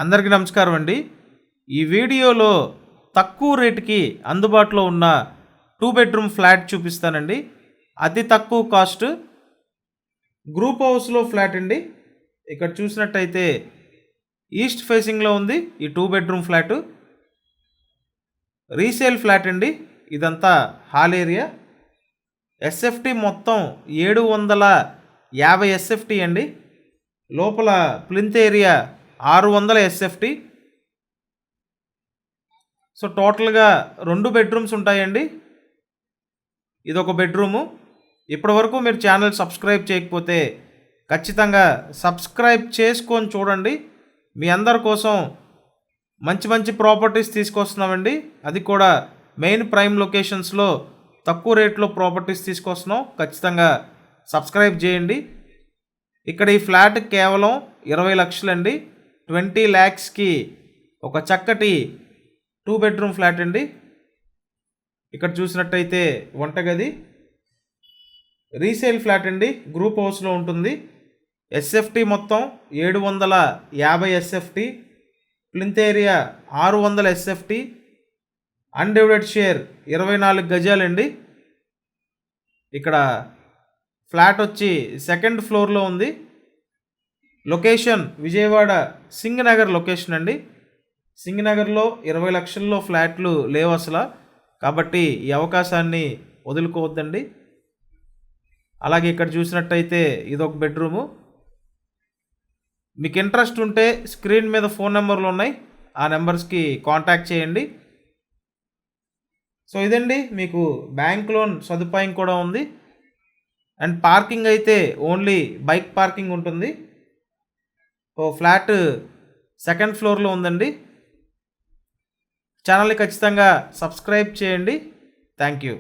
అందరికీ నమస్కారం అండి. ఈ వీడియోలో తక్కువ రేటుకి అందుబాటులో ఉన్న 2 బెడ్రూమ్ ఫ్లాట్ చూపిస్తానండి. అతి తక్కువ కాస్ట్ గ్రూప్ హౌస్లో ఫ్లాట్ అండి. ఇక్కడ చూసినట్టయితే ఈస్ట్ ఫేసింగ్లో ఉంది ఈ 2 బెడ్రూమ్ ఫ్లాటు. రీసేల్ ఫ్లాట్ అండి. ఇదంతా హాల్ ఏరియా. ఎస్ఎఫ్టీ మొత్తం 750 ఎస్ఎఫ్టీ అండి. లోపల ప్లింత్ ఏరియా 600 ఎస్ఎఫ్టీ. సో టోటల్గా 2 బెడ్రూమ్స్ ఉంటాయండి. ఇదొక బెడ్రూము. ఇప్పటివరకు మీరు ఛానల్ సబ్స్క్రైబ్ చేయకపోతే ఖచ్చితంగా సబ్స్క్రైబ్ చేసుకొని చూడండి. మీ అందరి కోసం మంచి మంచి ప్రాపర్టీస్ తీసుకొస్తున్నామండి. అది కూడా మెయిన్ ప్రైమ్ లొకేషన్స్లో తక్కువ రేట్లో ప్రాపర్టీస్ తీసుకొస్తున్నాం. ఖచ్చితంగా సబ్స్క్రైబ్ చేయండి. ఇక్కడ ఈ ఫ్లాట్ కేవలం 20 లక్షలండి. 20 lakhsకి ఒక చక్కటి 2 బెడ్రూమ్ ఫ్లాట్ అండి. ఇక్కడ చూసినట్టయితే వంటగది. రీసేల్ ఫ్లాట్ అండి. గ్రూప్ హౌస్లో ఉంటుంది. ఎస్ఎఫ్టీ మొత్తం 750 SFT. Plinth area 600 SFT. Undivided share 24 గజాలండి. ఇక్కడ ఫ్లాట్ వచ్చి సెకండ్ ఫ్లోర్లో ఉంది. లొకేషన్ విజయవాడ సింగనగర్ లొకేషన్ అండి. సింగనగర్లో 20 లక్షల్లో ఫ్లాట్లు లేవు అసలు. కాబట్టి ఈ అవకాశాన్ని వదులుకోవద్దండి. అలాగే ఇక్కడ చూసినట్టయితే ఇదొక బెడ్రూము. మీకు ఇంట్రెస్ట్ ఉంటే స్క్రీన్ మీద ఫోన్ నెంబర్లు ఉన్నాయి. ఆ నెంబర్స్కి కాంటాక్ట్ చేయండి. సో ఇదండి, మీకు బ్యాంక్ లోన్ సదుపాయం కూడా ఉంది. అండ్ పార్కింగ్ అయితే ఓన్లీ బైక్ పార్కింగ్ ఉంటుంది. ఓ ఫ్లాట్ సెకండ్ ఫ్లోర్లో ఉందండి. ఛానల్ని ఖచ్చితంగా సబ్స్క్రైబ్ చేయండి. Thank you.